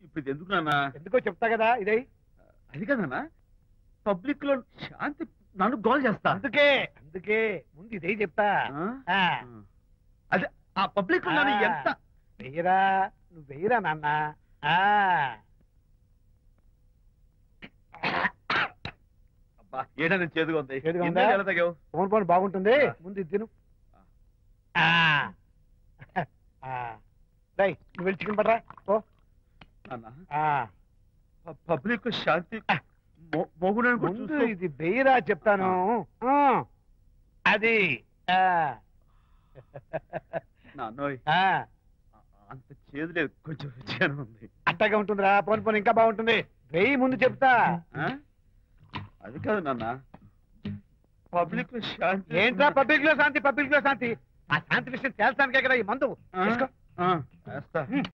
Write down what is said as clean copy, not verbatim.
ఇప్పుడు ఇది ఎందుకు నాన్న? ఎందుకో చెప్తా కదా ఇదే. అది కదన్నా, పబ్లిక్ లో శాంతి నన్ను గోల్ చేస్తా. అందుకే అందుకే ముందు ఇదే చెప్తా. అదే ఆ పబ్లిక్ లో నన్ను ఎంత వెయ్యరా, నువ్వు వెయ్యరా నాన్న. అబ్బా ఏదైనా చేదుగా ఉంది. చేదుగా ఉందా? ఎలా తగ్గావు? ఫోన్ ఫోన్ బాగుంటుంది, ముందు ఇది తిను. నువ్వు వెళ్ళి చికెన్ పడరా ఓ. పబ్లిక్ శాంతి ముందు ఇది వెయ్యరా చెప్తాను. అది నాన్నోయ్ అంత చేదు లేదు, కొంచెం రుచిగానే ఉంది. అట్టగా ఉంటుందిరా, పోను పోను ఇంకా బాగుంటుంది. వెయ్యి ముందు చెప్తా. అది కాదు నాన్న, పబ్లిక్ లో శాంతి. ఏంట్రా పబ్లిక్ లో శాంతి? పబ్లిక్ లో శాంతి? ఆ శాంతి విషయం తేల్చడానికే కదా ఈ మందు. వేస్తా.